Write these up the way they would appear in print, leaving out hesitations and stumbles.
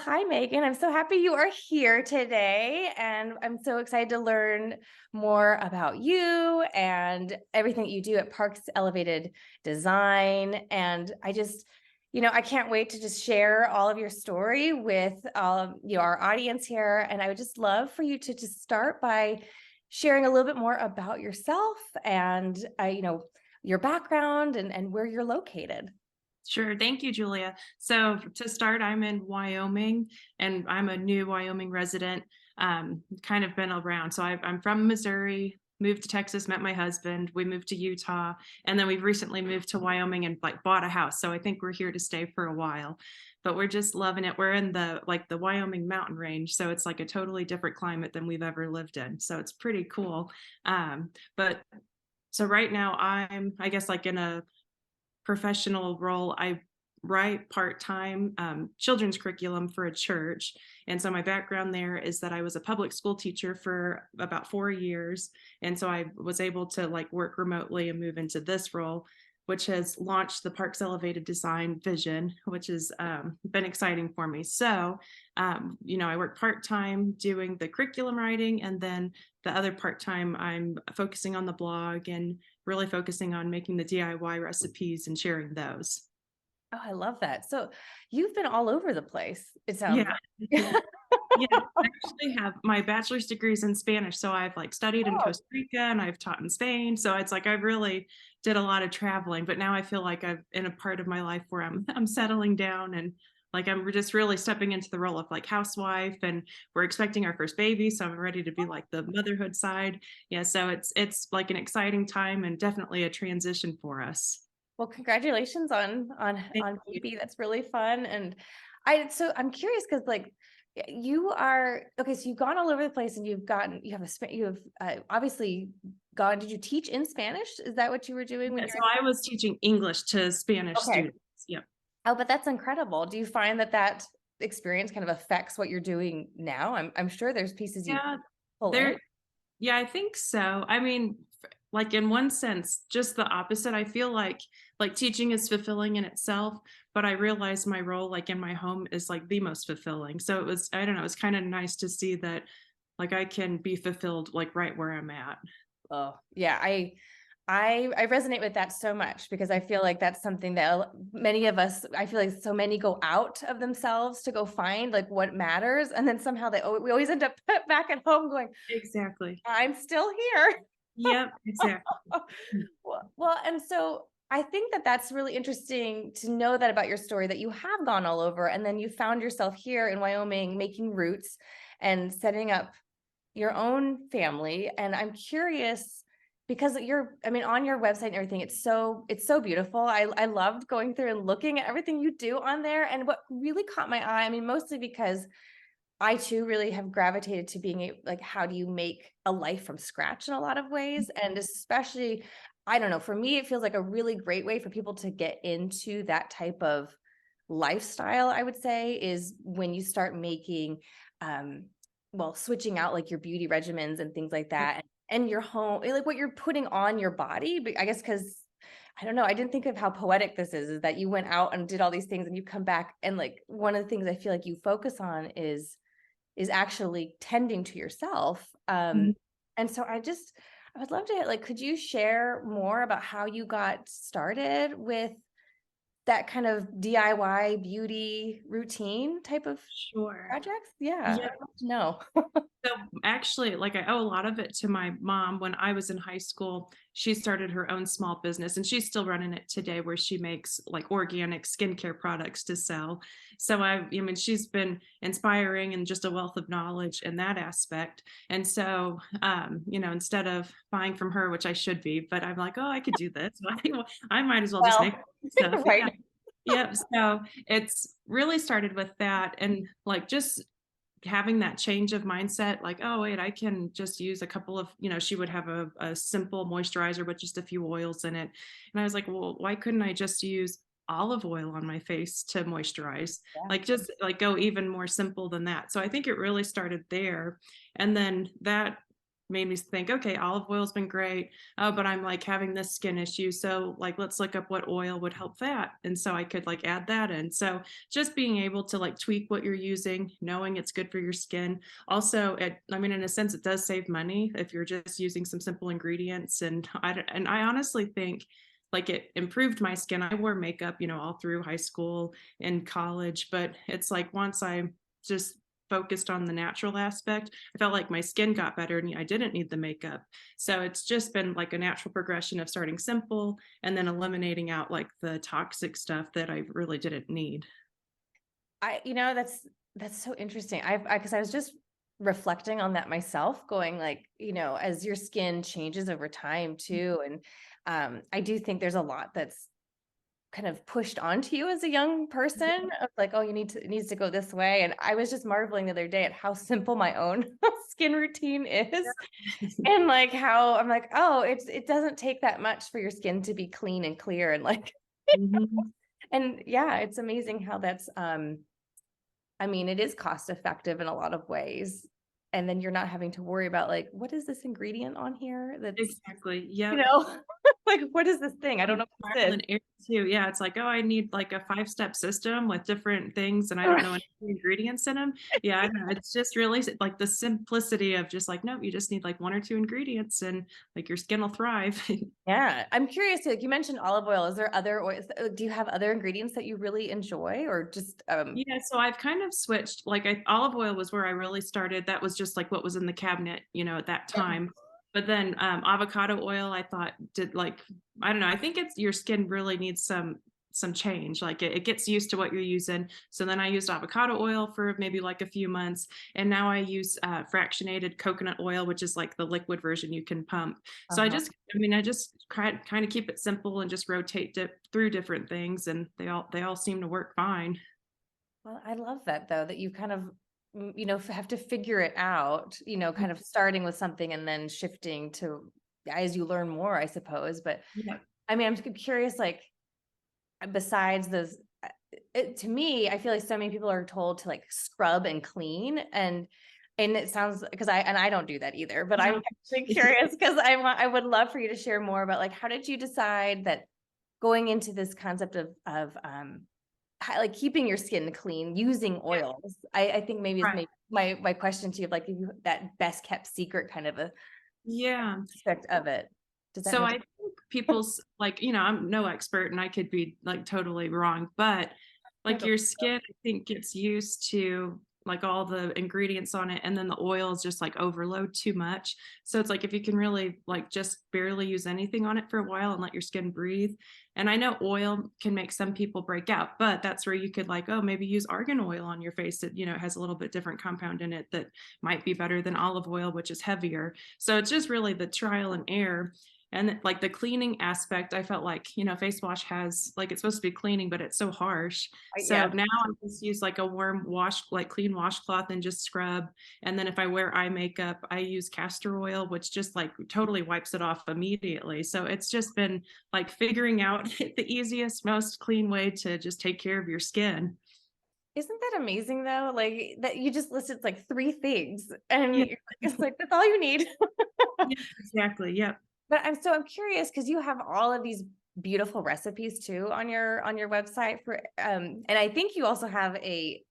Hi, Megan. I'm so happy you are here today. And I'm so excited to learn more about you and everything that you do at Parks Elevated Design. And I can't wait to just share all of your story with our audience here. And I would just love for you to just start by sharing a little bit more about yourself and, your background and where you're located. Sure. Thank you, Julia. So to start, I'm in Wyoming and I'm a new Wyoming resident, kind of been around. I'm from Missouri, moved to Texas, met my husband. We moved to Utah, and then we've recently moved to Wyoming and bought a house. So I think we're here to stay for a while, but we're just loving it. We're in the Wyoming mountain range. So it's like a totally different climate than we've ever lived in. So it's pretty cool. But so right now I guess like in a professional role. I write part-time children's curriculum for a church. And so my background there is that I was a public school teacher for about 4 years. And so I was able to work remotely and move into this role, which has launched the Parks Elevated Design vision, which has been exciting for me. So, I work part-time doing the curriculum writing, and then the other part-time I'm focusing on the blog and really focusing on making the DIY recipes and sharing those. Oh, I love that. So you've been all over the place, it sounds Yeah. like. Yeah, I actually have my bachelor's degrees in Spanish. So I've studied in Oh, Costa Rica and I've taught in Spain. So it's like I really did a lot of traveling, but now I feel like I'm in a part of my life where I'm settling down and I'm just really stepping into the role of housewife, and we're expecting our first baby. So I'm ready to be the motherhood side. Yeah, so it's like an exciting time and definitely a transition for us. well, congratulations on Thank on you. baby. That's really fun. And I'm curious because you are okay. So you've gone all over the place, and you have obviously gone. Did you teach in Spanish? Is that what you were doing when Yeah, you so were? I was teaching English to Spanish Okay. students. Yeah. Oh, but that's incredible. Do you find that experience kind of affects what you're doing now? I'm sure there's pieces you Yeah, pull in. there Yeah, I think so. I mean, in one sense, just the opposite. I feel like teaching is fulfilling in itself, but I realize my role in my home is the most fulfilling. So I don't know, it's kind of nice to see that I can be fulfilled right where I'm at. Oh, yeah. I resonate with that so much because I feel like that's something that many of us, I feel like so many go out of themselves to go find what matters. And then somehow we always end up back at home going, Exactly. I'm still here. Yep, exactly. Well, and so I think that's really interesting to know that about your story, that you have gone all over and then you found yourself here in Wyoming making roots and setting up your own family. And I'm curious because on your website and everything, it's so beautiful. I loved going through and looking at everything you do on there. And what really caught my eye, I mean, mostly because I too really have gravitated to being how do you make a life from scratch in a lot of ways? And especially, I don't know, for me, it feels like a really great way for people to get into that type of lifestyle, I would say, is when you start making, um, switching out your beauty regimens and things like Yep. that, and your home, like what you're putting on your body. But I guess because I don't know, I didn't think of how poetic this is that you went out and did all these things and you come back and one of the things I feel like you focus on is actually tending to yourself. Mhm. And so I would love to could you share more about how you got started with that kind of DIY beauty routine type of Sure. projects? Yeah, Yeah. I'd love to know. So actually, I owe a lot of it to my mom. When I was in high school, she started her own small business and she's still running it today, where she makes organic skincare products to sell. So I mean, she's been inspiring and just a wealth of knowledge in that aspect. And so, instead of buying from her, which I should be, but I'm like, oh, I could do this. I might as well just make Well, stuff. Yeah. right. Yep. So it's really started with that, and just having that change of mindset, oh wait, I can just use a couple of, she would have a simple moisturizer with just a few oils in it, and I was like, well, why couldn't I just use olive oil on my face to moisturize? Yeah. Just go even more simple than that. So I think it really started there, and then that made me think, okay, olive oil's been great. Oh, but I'm like having this skin issue. So like let's look up what oil would help that. And so I could like add that in. So just being able to like tweak what you're using, knowing it's good for your skin. Also, I mean, in a sense, it does save money if you're just using some simple ingredients. And I honestly think like it improved my skin. I wore makeup, all through high school and college, but it's like once I just focused on the natural aspect, I felt like my skin got better and I didn't need the makeup. So it's just been like a natural progression of starting simple and then eliminating out like the toxic stuff that I really didn't need. That's so interesting. Because I was just reflecting on that myself, going like, as your skin changes over time too. And I do think there's a lot that's kind of pushed onto you as a young person of like, oh, it needs to go this way. And I was just marveling the other day at how simple my own skin routine is. And like how I'm like, oh, it doesn't take that much for your skin to be clean and clear and like, Mhm. and yeah, it's amazing how that's I mean, it is cost effective in a lot of ways. And then you're not having to worry about like, what is this ingredient on here that's, Exactly. you Yep. know, like, what is this thing? I don't Like know what trial this and error too. Yeah, it's like, oh, I need like a 5-step system with different things and I don't know is. any ingredients in them. Yeah, I know. It's just really like the simplicity of just like, no, you just need like 1 or 2 ingredients and like your skin will thrive. Yeah. I'm curious, like you mentioned olive oil. Is there other oils? Do you have other ingredients that you really enjoy or just, Yeah, so I've kind of switched. Like olive oil was where I really started. That was just like what was in the cabinet, at that Yep. time. But then avocado oil, I thought did like I don't know. I think it's your skin really needs some change. Like it gets used to what you're using. So then I used avocado oil for maybe like a few months, and now I use fractionated coconut oil, which is like the liquid version you can pump. So Uh-huh. I just kind of keep it simple and just rotate through different things, and they all seem to work fine. Well, I love that though, that you kind of, have to figure it out, kind of starting with something and then shifting to as you learn more, I suppose. But Yeah. I mean, I'm curious, like, besides those, to me, I feel like so many people are told to like scrub and clean, and it sounds because I don't do that either. But I'm No. actually curious because I would love for you to share more about like how did you decide that going into this concept of like keeping your skin clean using Yeah, oils. I think maybe is right. maybe my question to you, like if you that best kept secret kind of a Yeah. aspect of it. Does that So make I think people's like, I'm no expert and I could be like totally wrong, but I like don't your skin, I think gets used to like all the ingredients on it and then the oils just like overload too much. So it's like if you can really like just barely use anything on it for a while and let your skin breathe. And I know oil can make some people break out, but that's where you could like, oh, maybe use argan oil on your face that, it has a little bit different compound in it that might be better than olive oil, which is heavier. So it's just really the trial and error. And like the cleaning aspect, I felt like, face wash has like it's supposed to be cleaning, but it's so harsh. So yeah. now I just use like a warm wash, like clean washcloth and just scrub. And then if I wear eye makeup, I use castor oil, which just like totally wipes it off immediately. So it's just been like figuring out the easiest, most clean way to just take care of your skin. Isn't that amazing though? Like that you just listed like three things Yeah, and it's like that's all you need. yeah, exactly. Yep. But I'm curious because you have all of these beautiful recipes too on your website for and I think you also have a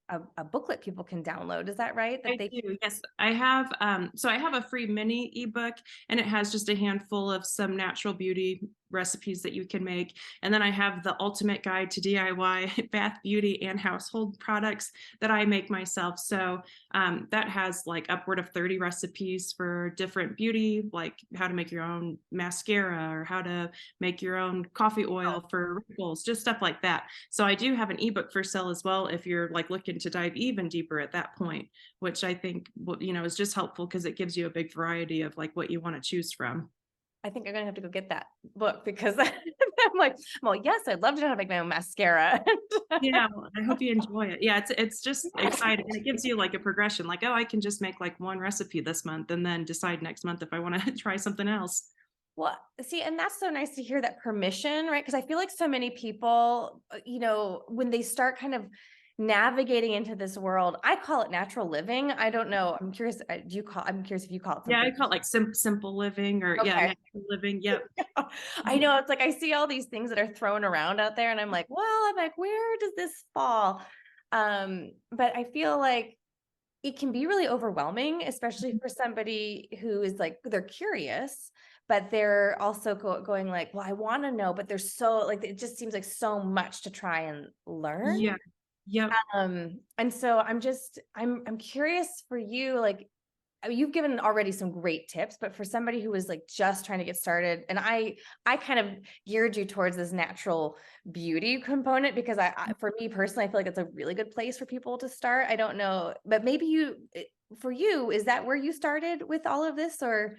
booklet people can download. Is that right? That I they do. Yes, I have. So I have a free mini ebook, and it has just a handful of some natural beauty recipes that you can make. And then I have the ultimate guide to DIY bath, beauty, and household products that I make myself. So that has like upward of 30 recipes for different beauty, like how to make your own mascara or how to make your own coffee oil for wrinkles, just stuff like that. So I do have an ebook for sale as well if you're like looking to dive even deeper at that point, which I think is just helpful because it gives you a big variety of like what you want to choose from. I think I'm gonna have to go get that book because I'm like, well, yes, I'd love to know how to make my own mascara. Yeah, well, I hope you enjoy it. Yeah, it's just exciting and it gives you like a progression like, oh, I can just make like one recipe this month and then decide next month if I want to try something else. Well, see, and that's so nice to hear that permission, right? Because I feel like so many people, when they start kind of navigating into this world. I call it natural living. I don't know. I'm curious. I'm curious if you call it Yeah, something. I call it like simple living or yeah, Okay. natural living. Yep. I know it's like I see all these things that are thrown around out there and I'm like, well, I'm like, where does this fall? But I feel like it can be really overwhelming, especially for somebody who is like, they're curious, but they're also going like, well, I want to know, but there's so like, it just seems like so much to try and learn. Yeah. Yep. And so I'm curious for you, like, I mean, you've given already some great tips, but for somebody who is like just trying to get started, and I kind of geared you towards this natural beauty component because for me personally, I feel like it's a really good place for people to start. I don't know, but maybe for you, is that where you started with all of this or,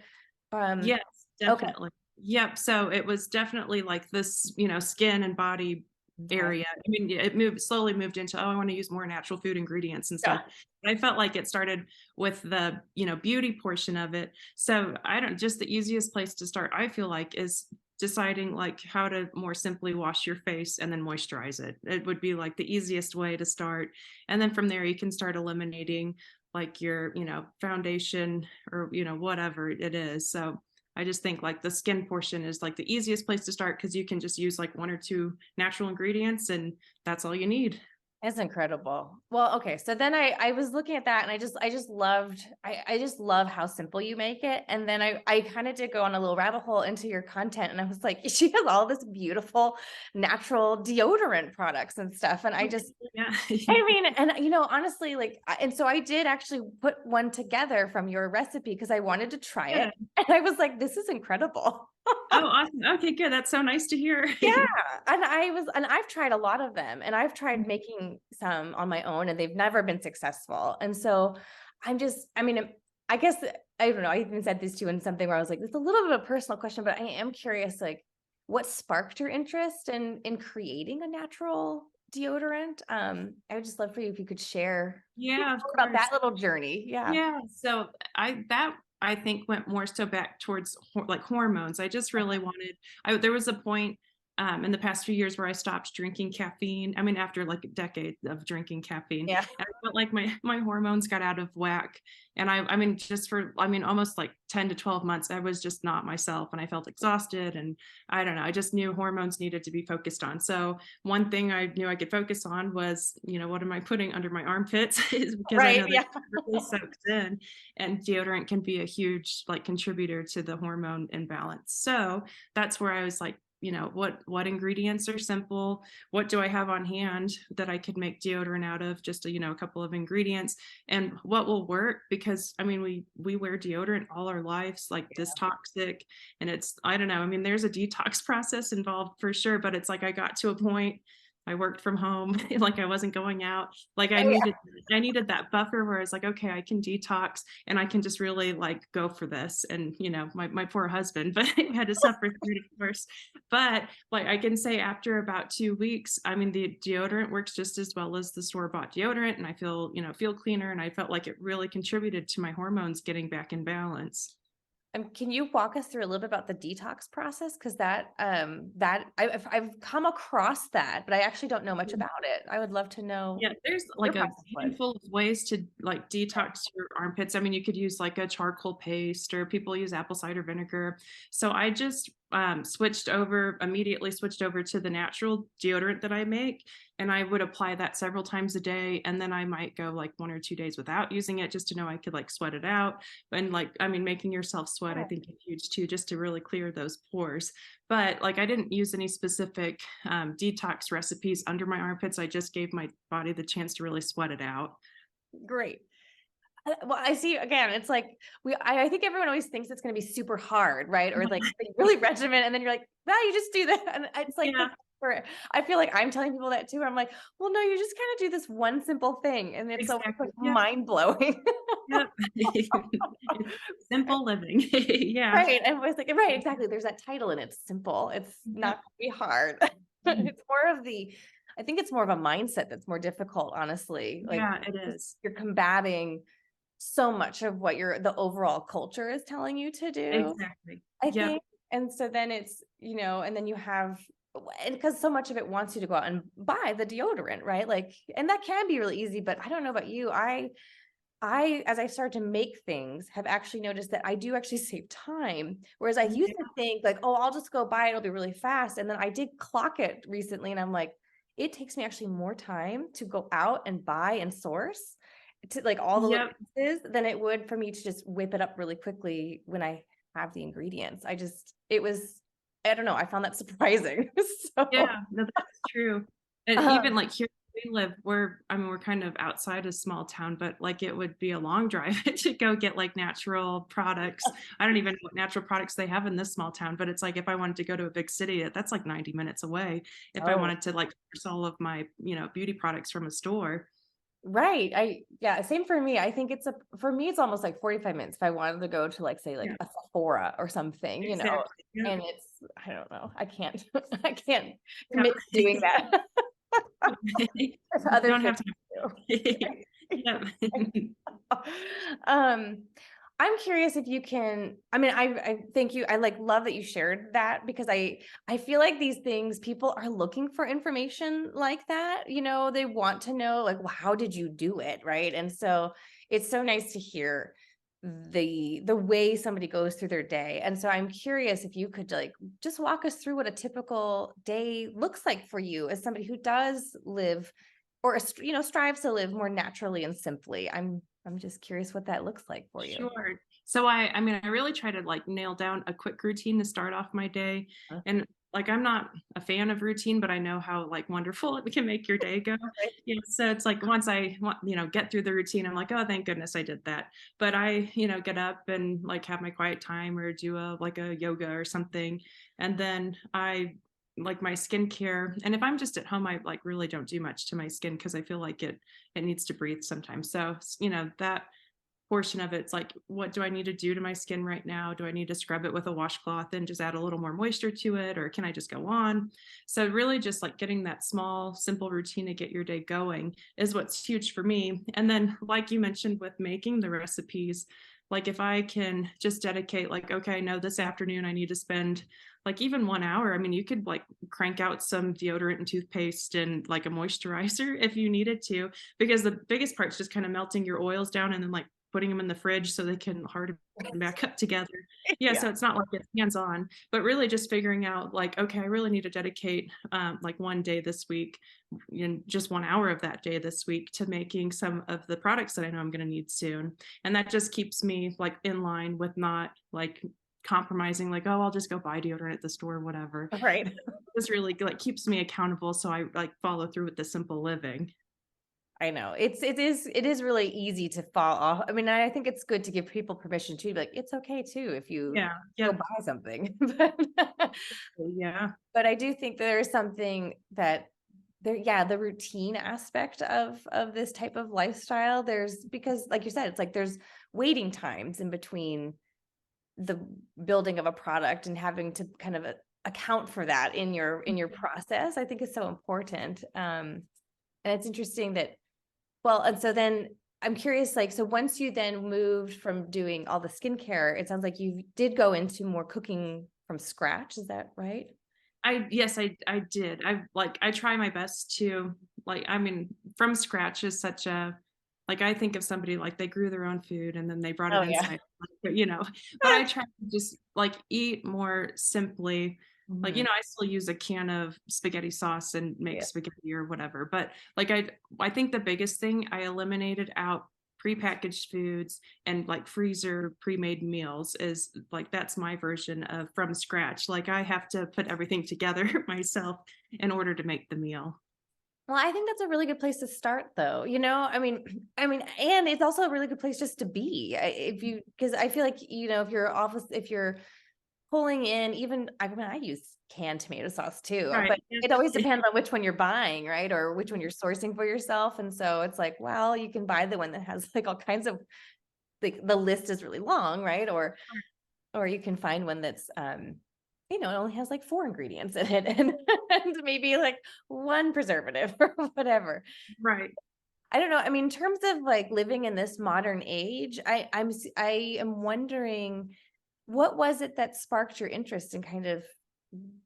um, Yes, okay, definitely. Yep. So it was definitely like this, skin and body okay, area. I mean, it slowly moved into, oh, I want to use more natural food ingredients and stuff. yeah, I felt like it started with the, beauty portion of it. So I don't, just the easiest place to start, I feel like, is deciding like how to more simply wash your face and then moisturize it. It would be like the easiest way to start. And then from there, you can start eliminating like your, foundation or, whatever it is. So I just think like the skin portion is like the easiest place to start because you can just use like one or two natural ingredients and that's all you need. that's incredible. Well, okay. So then I was looking at that and I just love how simple you make it. And then I kind of did go on a little rabbit hole into your content and I was like, she has all this beautiful natural deodorant products and stuff. And Yeah. I mean, and honestly, like, and so I did actually put one together from your recipe because I wanted to try it. Yeah. And I was like, this is incredible. Oh, awesome. Okay, good. That's so nice to hear. Yeah, and I've tried a lot of them, and I've tried making some on my own, and they've never been successful. And so I mean, I guess I don't know. I even said this to you in something where I was like, it's a little bit of a personal question, but I am curious, like, what sparked your interest in creating a natural deodorant? I would just love for you if you could share Yeah, of more about course. that little journey. Yeah. Yeah, so I think went more so back towards like hormones. I just really wanted there was a point in the past few years where I stopped drinking caffeine. I mean, after like a decade of drinking caffeine, Yeah. and I felt like my hormones got out of whack. And I mean, just for almost like 10 to 12 months, I was just not myself, and I felt exhausted. And I don't know, I just knew hormones needed to be focused on. So one thing I knew I could focus on was, what am I putting under my armpits? Is because I Right. know that Yeah. really soaks in, and deodorant can be a huge like contributor to the hormone imbalance. So that's where I was like, what ingredients are simple? What do I have on hand that I could make deodorant out of? Just a couple of ingredients, and what will work? Because I mean, we wear deodorant all our lives, like this toxic, and it's I don't know. I mean, there's a detox process involved for sure, but it's like I got to a point. I worked from home, like I wasn't going out. Like Oh yeah. I needed that buffer where it's like, okay, I can detox and I can just really like go for this. And my poor husband, but I had to suffer through it first. But like I can say after about 2 weeks, I mean the deodorant works just as well as the store-bought deodorant. And I feel cleaner. And I felt like it really contributed to my hormones getting back in balance. Can you walk us through a little bit about the detox process? Because I've come across that, but I actually don't know much about it. I would love to know Yeah, there's what your like a process was. handful of ways to like detox your armpits. I mean, you could use like a charcoal paste or people use apple cider vinegar. So I just immediately switched over to the natural deodorant that I make. And I would apply that several times a day. And then I might go like 1 or 2 days without using it just to know I could like sweat it out. And like, I mean, making yourself sweat, I Yeah. think is huge too, just to really clear those pores. But like I didn't use any specific detox recipes under my armpits. I just gave my body the chance to really sweat it out. Great. Well, I see again, it's like I think everyone always thinks it's going to be super hard, right? Or like really regiment, and then you're like, well, you just do that. And it's like Yeah, I feel like I'm telling people that too. I'm like, well, no, you just kind of do this one simple thing, and it's so like exactly. Yep. mind blowing. Yep. It's simple living. Yeah. Right, and I was like right, exactly, there's that title and it's simple, it's not Yep. gonna be hard. Mhm. It's more of I think it's more of a mindset that's more difficult, honestly, like, Yeah, it is. you're combating so much of what the overall culture is telling you to do, Exactly. I Yep. think, and so then it's, and then you have and because so much of it wants you to go out and buy the deodorant, right? Like, and that can be really easy, but I don't know about you. As I start to make things, have actually noticed that I do actually save time. Whereas I used to think like, oh, I'll just go buy it, it'll be really fast. And then I did clock it recently and I'm like, it takes me actually more time to go out and buy and source to like all the little Yep. pieces than it would for me to just whip it up really quickly when I have the ingredients. It was, I don't know, I found that surprising. So, Yeah, no, that's true. And even um, like here where we live, I mean, we're kind of outside a small town, but like it would be a long drive to go get like natural products. I don't even know what natural products they have in this small town, but it's like if I wanted to go to a big city, that's like 90 minutes away. If I oh, wanted to like source all of my, beauty products from a store. right. Yeah, same for me. I think for me, it's almost like 45 minutes if I wanted to go to like, say, like Yeah, a Sephora or something, exactly. Yep. and I don't know, I can't, I can't commit to Yeah. doing that. There's other Don't things have time. to Yep. do. Um, I'm curious if you can, I mean, I thank you. I like love that you shared that because I feel like these things, people are looking for information like that. They want to know like, well, how did you do it? Right. And so it's so nice to hear the way somebody goes through their day. And so I'm curious if you could like just walk us through what a typical day looks like for you as somebody who does live or strives to live more naturally and simply. I'm just curious what that looks like for you. Sure. So I mean, I really try to like nail down a quick routine to start off my day. Huh? And like, I'm not a fan of routine, but I know how like wonderful it can make your day go. Right. Yeah. So it's like once I want, get through the routine, I'm like, oh, thank goodness I did that. But I, get up and like have my quiet time or do like a yoga or something. And then I like my skincare. And if I'm just at home, I like really don't do much to my skin because I feel like it needs to breathe sometimes. So, that portion of it's like, what do I need to do to my skin right now? Do I need to scrub it with a washcloth and just add a little more moisture to it? Or can I just go on? So, really, just like getting that small, simple routine to get your day going is what's huge for me. And then, like you mentioned with making the recipes, like if I can just dedicate, like, okay, I know this afternoon I need to spend like even 1 hour. I mean, you could like crank out some deodorant and toothpaste and like a moisturizer if you needed to, because the biggest part is just kind of melting your oils down and then like putting them in the fridge so they can harden back up together. Yeah, Yeah. so it's not like it's hands-on, but really just figuring out like, okay, I really need to dedicate like one day this week, just 1 hour of that day this week to making some of the products that I know I'm going to need soon. And that just keeps me like in line with not like compromising, like, oh, I'll just go buy deodorant at the store, whatever. Right. This really like keeps me accountable. So I like follow through with the simple living. I know. It is really easy to fall off. I mean, I think it's good to give people permission to be like, it's okay too if you Yeah. go Yep. buy something. Yeah. But I do think there is something that yeah, the routine aspect of this type of lifestyle, because like you said, it's like there's waiting times in between the building of a product and having to kind of account for that in your process, I think is so important. And it's interesting that, well, and so then I'm curious, like, so once you then moved from doing all the skincare, it sounds like you did go into more cooking from scratch. Is that right? Yes, I did. I try my best to like, I mean, from scratch is such a, like, I think of somebody like they grew their own food and then they brought it Oh yeah. inside, but, but I try to just like eat more simply. Like, Mhm. I still use a can of spaghetti sauce and make Yeah. spaghetti or whatever. But like I think the biggest thing, I eliminated out prepackaged foods and like freezer pre-made meals. Is like that's my version of from scratch. Like I have to put everything together myself in order to make the meal. Well, I think that's a really good place to start though. And it's also a really good place just to be. If you because I feel like, if you're pulling in even, I mean, I use canned tomato sauce too, Right. but it always depends on which one you're buying, right? Or which one you're sourcing for yourself. And so it's like, well, you can buy the one that has like all kinds of, like the list is really long, right? Or you can find one that's it only has like 4 ingredients in it and maybe like one preservative or whatever. Right. I don't know. I mean, in terms of like living in this modern age, I am wondering what was it that sparked your interest in kind of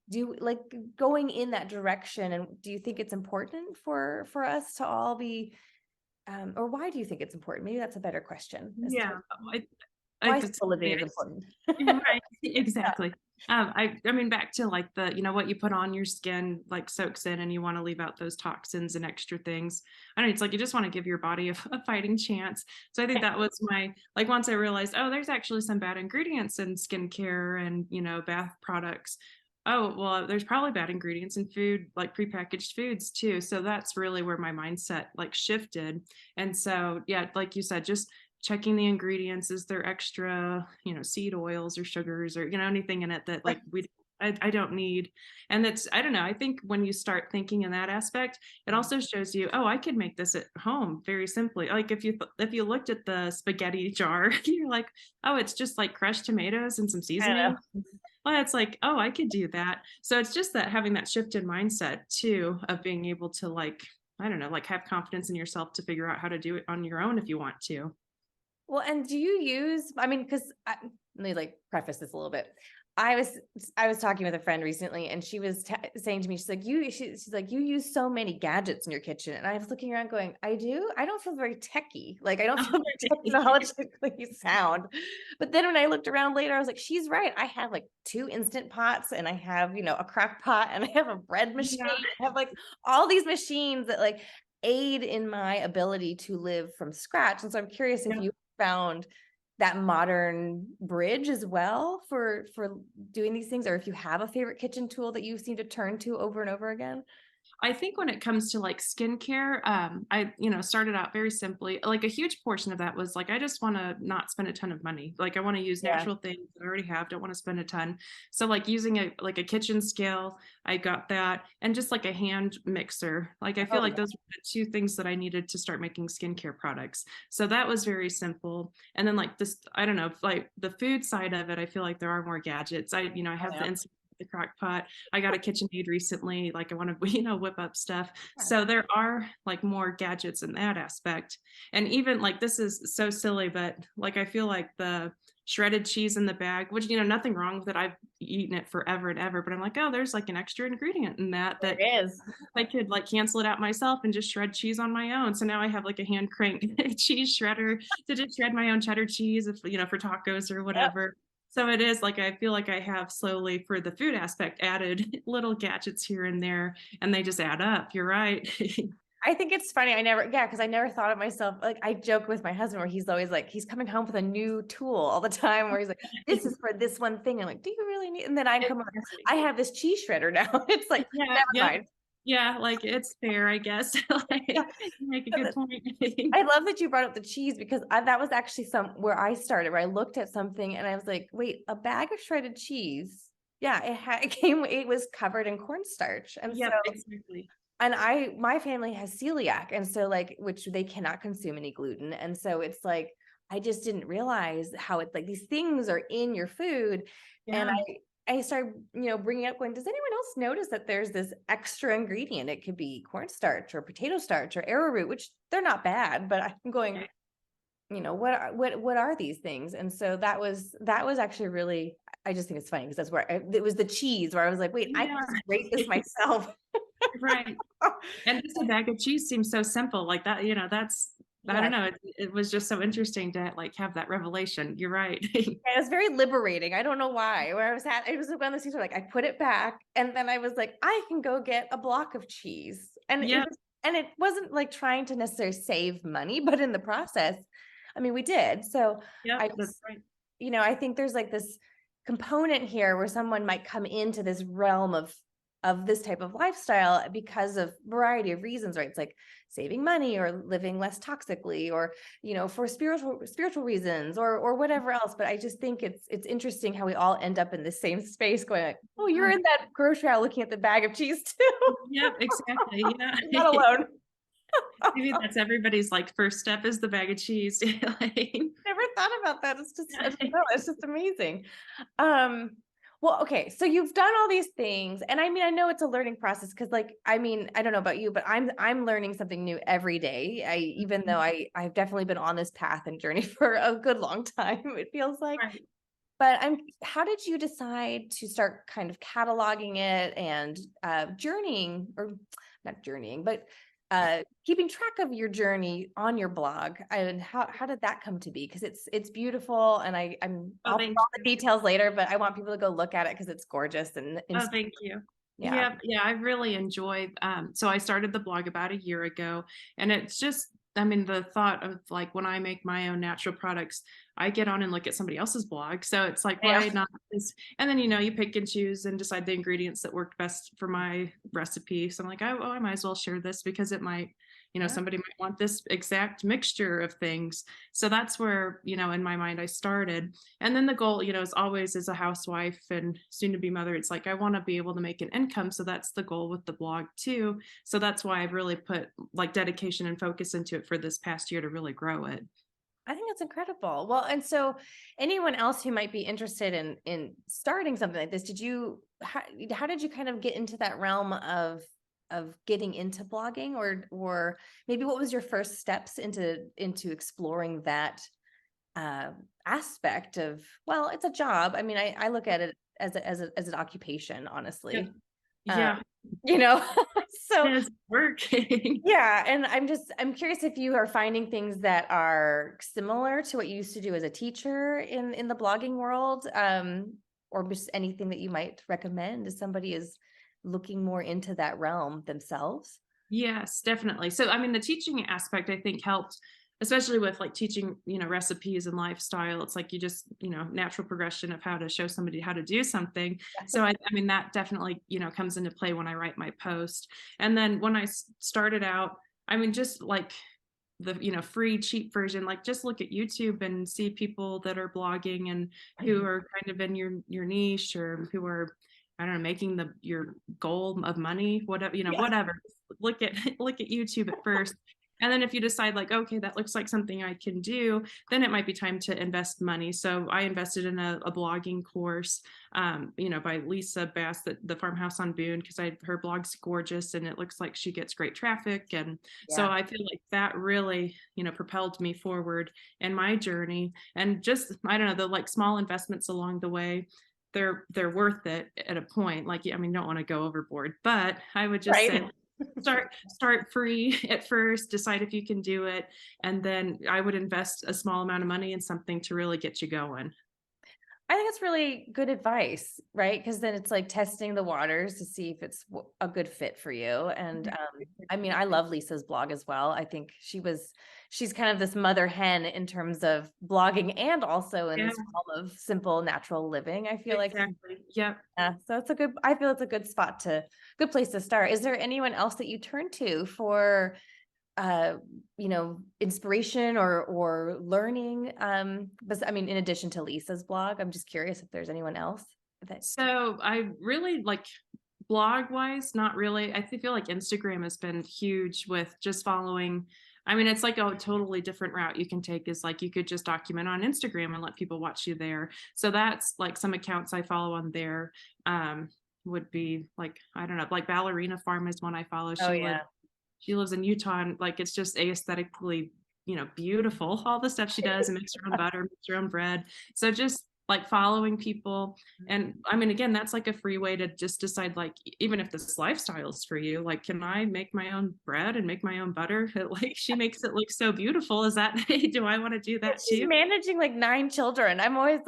do you like going in that direction? And do you think it's important for us to all be, or why do you think it's important? Maybe that's a better question as to Yeah, I why just simple living is important. right, exactly. I mean, back to like the, what you put on your skin like soaks in, and you want to leave out those toxins and extra things. I don't know, it's like you just want to give your body a fighting chance. So I think that was my, like, once I realized, oh, there's actually some bad ingredients in skincare and, bath products. Oh, well, there's probably bad ingredients in food, like prepackaged foods too. So that's really where my mindset like shifted. And so, yeah, like you said, just checking the ingredients. Is there extra, seed oils or sugars or, anything in it that like I don't need. And that's, I don't know. I think when you start thinking in that aspect, it also shows you, oh, I could make this at home very simply. Like if you looked at the spaghetti jar, you're like, oh, it's just like crushed tomatoes and some I don't seasoning. know. Well, it's like, oh, I could do that. So it's just that having that shift in mindset too, of being able to like, I don't know, like have confidence in yourself to figure out how to do it on your own if you want to. Well, and do you use, I mean, because let me like preface this a little bit. I was I was talking with a friend recently, and she was saying to me, she's like, she's like, you use so many gadgets in your kitchen, and I was looking around, going, I do. I don't feel very techy. Like I don't feel very technologically sound. But then when I looked around later, I was like, she's right. I have like 2 instant pots, and I have a crock pot, and I have a bread machine. Yeah. I have like all these machines that like aid in my ability to live from scratch. And so I'm curious if Yeah. you found that modern bridge as well for doing these things, or if you have a favorite kitchen tool that you seem to turn to over and over again. I think when it comes to like skincare, I, started out very simply. Like a huge portion of that was like, I just want to not spend a ton of money. Like I want to use Yeah, natural things that I already have, don't want to spend a ton. So like using a kitchen scale, I got that. And just like a hand mixer. Like I feel oh like yeah, those were the two things that I needed to start making skincare products. So that was very simple. And then like this, I don't know, like the food side of it, I feel like there are more gadgets. I oh have yeah. the crock pot. I got a KitchenAid recently, like I want to, whip up stuff. Yeah. So there are like more gadgets in that aspect. And even like this is so silly, but like I feel like the shredded cheese in the bag, which nothing wrong with it. I've eaten it forever and ever, but I'm like, oh, there's like an extra ingredient in that There is. I could like cancel it out myself and just shred cheese on my own. So now I have like a hand crank cheese shredder to just shred my own cheddar cheese if for tacos or Yep. whatever. So it is like I feel like I have slowly for the food aspect added little gadgets here and there, and they just add up. You're right. I think it's funny. Because I never thought of myself. Like I joke with my husband where he's always like, he's coming home with a new tool all the time where he's like, this is for this one thing. I'm like, do you really need? And then I come, Exactly. I have this cheese shredder now. It's like, Yeah, never yep. mind. Yeah, like it's fair, I guess. Like, Yeah. you make a good point. I love that you brought up the cheese because that was actually where I started, where I looked at something and I was like, wait, a bag of shredded cheese. Yeah, it was covered in cornstarch. And so, Yep, exactly. and my family has celiac. And so like, which they cannot consume any gluten. And so it's like, I just didn't realize how it's like these things are in your food. And Yeah. I started, bringing up going, does anyone else notice that there's this extra ingredient? It could be cornstarch or potato starch or arrowroot, which they're not bad, but I'm going, what are these things? And so that was actually really, I just think it's funny because that's where it was the cheese where I was like, wait, I can Yeah. just rate this myself. Right. And just a bag of cheese seems so simple like that, that's I Yeah. don't know, it was just so interesting to like have that revelation. You're right. It was very liberating. I don't know why. Where I was at, it was one of those things where like I put it back, and then I was like, I can go get a block of cheese, and Yeah, it wasn't like trying to necessarily save money, but in the process, I mean, we did. So yep, I that's just, right. I think there's like this component here where someone might come into this realm of this type of lifestyle because of variety of reasons, right? It's like saving money or living less toxically, or for spiritual reasons, or whatever else. But I just think it's interesting how we all end up in the same space going like, oh, you're Yeah. in that grocery aisle looking at the bag of cheese too. Yep, exactly. Yeah. You're not alone. Maybe that's everybody's like first step is the bag of cheese. Like, Never thought about that. It's just, I don't yeah. know, it's just amazing. Um, well, okay, so you've done all these things, and I mean, I know it's a learning process because, like, I mean, I don't know about you, but I'm learning something new every day. Even though I've definitely been on this path and journey for a good long time, it feels like. Right. But how did you decide to start kind of cataloging it and journeying, or not journeying, but keeping track of your journey on your blog? And how did that come to be? Because it's beautiful, and Oh, I'll put thank all the you. details later, but I want people to go look at it because it's gorgeous and Oh, thank you. yeah. Yeah, yeah, I really enjoy, so I started the blog about a year ago, and it's just, I mean, the thought of like when I make my own natural products, I get on and look at somebody else's blog. So it's like, Yeah. why not this? And then, you pick and choose and decide the ingredients that work best for my recipe. So I'm like, oh, I might as well share this because it might, Yeah. somebody might want this exact mixture of things. So that's where, in my mind, I started. And then the goal, is always as a housewife and soon to be mother, it's like I want to be able to make an income. So that's the goal with the blog too. So that's why I've really put like dedication and focus into it for this past year to really grow it. I think that's incredible. Well, and so anyone else who might be interested in starting something like this, how did you kind of get into that realm of getting into blogging, or maybe what was your first steps into exploring that uh, aspect of, well, it's a job. I mean, I look at it as an occupation, Yeah. honestly. Um, Yeah. you know, so It is working. yeah, and I'm curious if you are finding things that are similar to what you used to do as a teacher in the blogging world, or just anything that you might recommend as somebody is looking more into that realm themselves. Yes, definitely. So, I mean, the teaching aspect I think helped, especially with like teaching, recipes and lifestyle. It's like you just, natural progression of how to show somebody how to do something. So, I mean, that definitely, comes into play when I write my post. And then when I started out, I mean, just like the free cheap version, like just look at YouTube and see people that are blogging and who are kind of in your niche, or who are, I don't know, making your goal of money, whatever, Yeah. whatever. Look at look at YouTube at first. And then if you decide like, okay, that looks like something I can do, then it might be time to invest money. So I invested in a blogging course, by Lisa Bass, the Farmhouse on Boone, because her blog's gorgeous and it looks like she gets great traffic. And so Yeah. I feel like that really, propelled me forward in my journey. And just, I don't know, the like small investments along the way, they're worth it at a point. Like, I mean, don't want to go overboard, but I would just say Right. start free at first, decide if you can do it, and then I would invest a small amount of money in something to really get you going. I think it's really good advice, right? Because then it's like testing the waters to see if it's a good fit for you. And I mean, I love Lisa's blog as well. I think she's kind of this mother hen in terms of blogging and also in Yeah, this realm of simple natural living. I feel like, exactly. Yep. yeah, so I feel it's a good place to start. Is there anyone else that you turn to for inspiration or learning? But I mean, in addition to Lisa's blog, I'm just curious if there's anyone else that. So I really like, blog wise, not really. I feel like Instagram has been huge with just following. I mean, it's like a totally different route you can take, is like you could just document on Instagram and let people watch you there. So that's like some accounts I follow on there. Would be like, I don't know, like Ballerina Farm is one I follow. Oh yeah. She lives in Utah, and like it's just aesthetically, beautiful. All the stuff she does, and makes her own butter, makes her own bread. So just like following people. And I mean, again, that's like a free way to just decide, like, even if this lifestyle is for you, like, can I make my own bread and make my own butter? Like, she makes it look so beautiful. Is that, hey, do I want to do that She's too? managing like 9 children. I'm always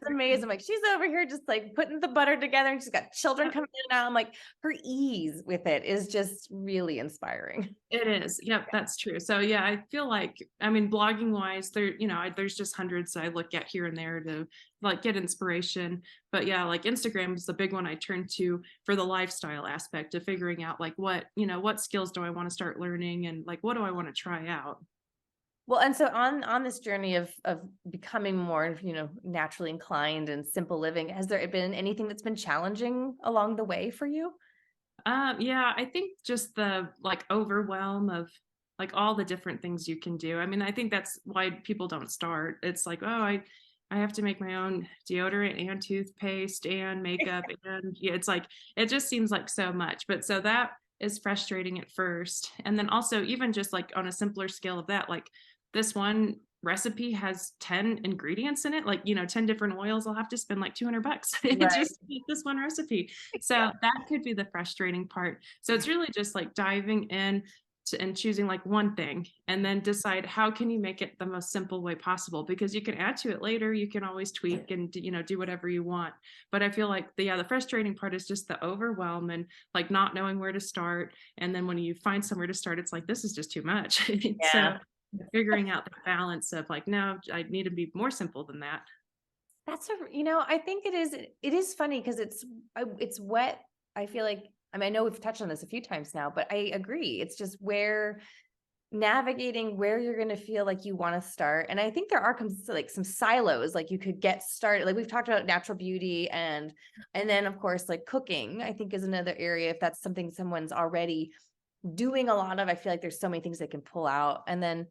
amazed. I'm like, she's over here just like putting the butter together and she's got children coming in and out. I'm like, her ease with it is just really inspiring. It is. Yep, that's true. So yeah, I feel like, I mean, blogging wise, there's just hundreds I look at here and there to like get inspiration. But yeah, like Instagram is the big one I turn to for the lifestyle aspect of figuring out like what skills do I want to start learning, and like what do I want to try out. Well, and so on this journey of becoming more, naturally inclined and simple living, has there been anything that's been challenging along the way for you? Yeah, I think just the like overwhelm of like all the different things you can do. I mean, I think that's why people don't start. It's like, oh, I have to make my own deodorant and toothpaste and makeup, and yeah, it's like it just seems like so much. But so that is frustrating at first. And then also even just like on a simpler scale of that, like this one recipe has 10 ingredients in it, like, 10 different oils, I'll have to spend like $200 Right. just to make this one recipe. Yeah. So that could be the frustrating part. So it's really just like diving in and choosing like one thing and then decide how can you make it the most simple way possible, because you can add to it later, you can always tweak and do whatever you want. But I feel like the frustrating part is just the overwhelm and like not knowing where to start. And then when you find somewhere to start, it's like, this is just too much. So Yeah. figuring out the balance of like, no, I need to be more simple than that. I think it is funny because it's what I feel like. I mean, I know we've touched on this a few times now, but I agree. It's just where navigating where you're going to feel like you want to start. And I think there are like some silos, like you could get started. Like we've talked about natural beauty and then of course, like cooking, I think is another area. If that's something someone's already doing a lot of, I feel like there's so many things they can pull out. And then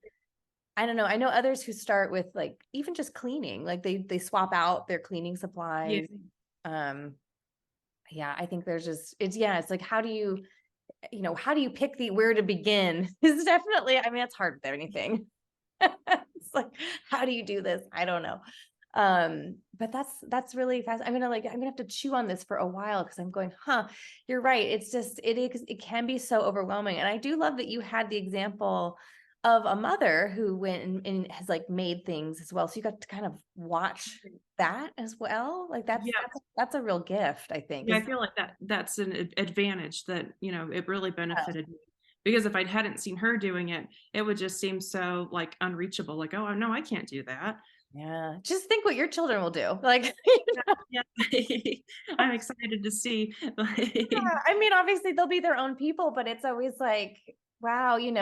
I don't know. I know others who start with like even just cleaning, like they swap out their cleaning Yeah. supplies. Um, yeah, I think there's just it's like how do you pick the where to begin? It's definitely, I mean, it's hard with anything. It's like, how do you do this? I don't know. But that's really fast. I'm gonna have to chew on this for a while because I'm going, you're right. It's just it can be so overwhelming. And I do love that you had the example of a mother who went and has like made things as well. So you got to kind of watch that as well. Like Yeah. that's a real gift, I think. Yeah, I Is feel like that's an advantage that, it really benefited me. Because if I hadn't seen her doing it, it would just seem so like unreachable. Like, oh no, I can't do that. yeah. Just think what your children will do. Like, Yeah. I'm excited to see. yeah, I mean, obviously they'll be their own people, but it's always like, wow, you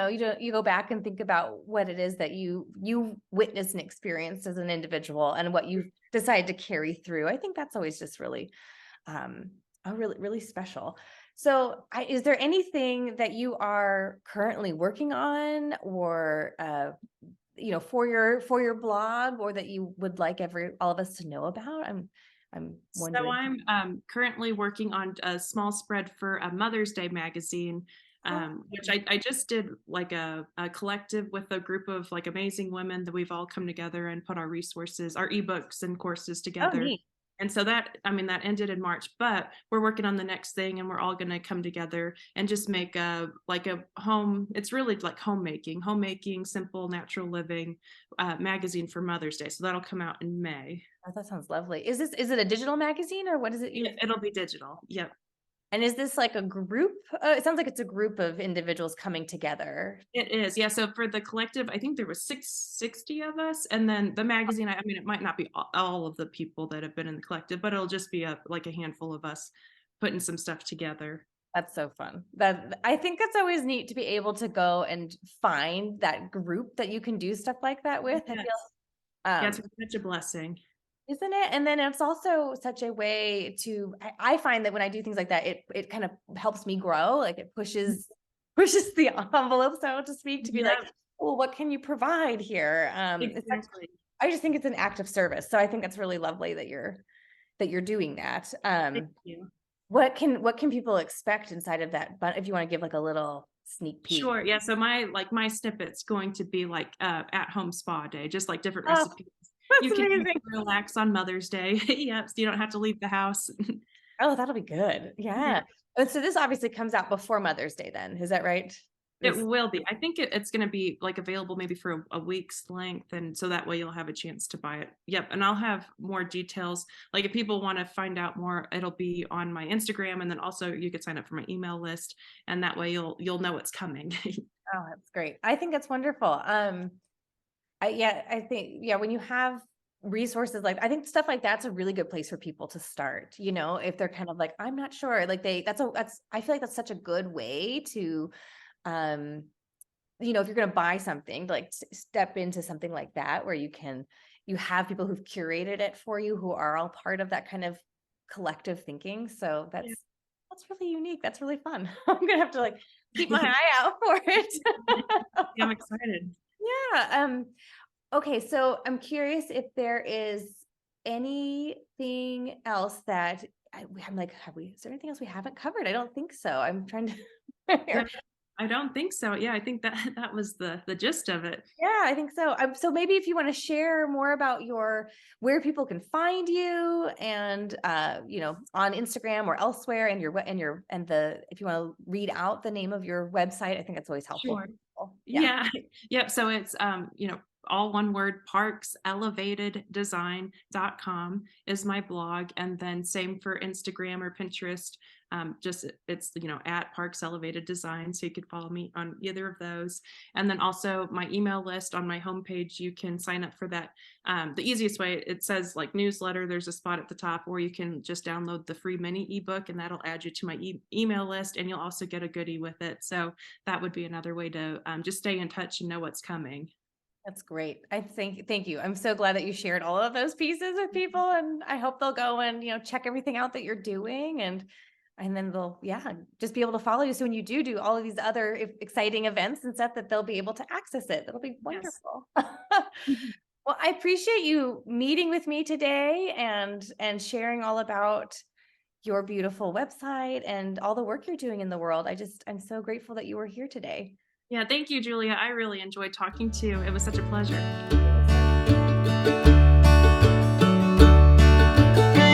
go back and think about what it is that you witnessed and experienced as an individual and what you decide to carry through. I think that's always just really um really, really special. So is there anything that you are currently working on or for your blog or that you would like all of us to know about? I'm So wondering. I'm currently working on a small spread for a Mother's Day magazine, Oh, which I just did like a collective with a group of like amazing women that we've all come together and put our resources, our ebooks and courses oh, together. neat. And so that, I mean, that ended in March, but we're working on the next thing and we're all going to come together and just make a home. It's really like homemaking, simple, natural living magazine for Mother's Day. So that'll come out in May. Oh, that sounds lovely. Is it a digital magazine or what is it Yeah, it'll be digital. Yep. and is this like a group? It sounds like it's a group of individuals coming together. It is, yeah, so for the collective, I think there was 660 of us, and then the magazine, I mean, it might not be all of the people that have been in the collective, but it'll just be like a handful of us putting some stuff together. That's so fun. That I think that's always neat to be able to go and find that group that you can do stuff like that with. I feel, Yes. Yeah, it's um, such a blessing. isn't it? And then it's also such a way I find that when I do things like that, it kind of helps me grow. Like it pushes the envelope, so to speak, to be like, Yeah, well, what can you provide here? exactly. I just think it's an act of service. So I think that's really lovely that you're doing that. Thank you. What can people expect inside of that? But if you want to give like a little sneak peek. Sure, yeah, so my snippet's going to be like, at-home spa day, just like different Oh, recipes you that's can use amazing. to relax on Mother's Day. Yep, so you don't have to leave the house. Oh, that'll be good. Yeah. Yeah. And so this obviously comes out before Mother's Day then. Is that right? It This will be. I think it's gonna be, like, available maybe for a week's length, and so that way you'll have a chance to buy it. Yep, and I'll have more details. Like, if people wanna find out more, it'll be on my Instagram, and then also you could sign up for my email list, and that way you'll know what's coming. Oh, that's great. I think that's wonderful. I think, yeah, when you have resources like, I think stuff like that's a really good place for people to start, if they're kind of like, I'm not sure, like I feel like that's such a good way to, um, if you're going to buy something, like step into something like that, where you have people who've curated it for you, who are all part of that kind of collective thinking. So Yeah. that's really unique. That's really fun. I'm going to have to like keep my eye out for it. Yeah, I'm excited. Yeah. Okay. So I'm curious if there is anything else that I'm like, is there anything else we haven't covered? I don't think so. I'm trying to. Yeah. I don't think so. Yeah, I think that that was the gist of it. Yeah, I think so. So maybe if you want to share more about your where people can find you and on Instagram or elsewhere and and the if you want to read out the name of your website, I think it's always helpful Sure. for people. Yeah. Yeah. Yep. So it's all one word, parkselevateddesign.com is my blog. And then same for Instagram or Pinterest. Just it's at Parks Elevated Design. So you could follow me on either of those. And then also my email list on my homepage, you can sign up for that. The easiest way, it says like newsletter, there's a spot at the top, or you can just download the free mini ebook and that'll add you to my email list, and you'll also get a goodie with it. So that would be another way to just stay in touch and know what's coming. That's great. I think thank you. I'm so glad that you shared all of those pieces with people, and I hope they'll go and, check everything out that you're doing, and then they'll, yeah, just be able to follow you. So when you do all of these other exciting events and stuff, that they'll be able to access it. That'll be Yes. wonderful. Mhm. Well, I appreciate you meeting with me today and sharing all about your beautiful website and all the work you're doing in the world. I'm so grateful that you were here today. Yeah, thank you, Julia. I really enjoyed talking to you. It was such a pleasure. It was so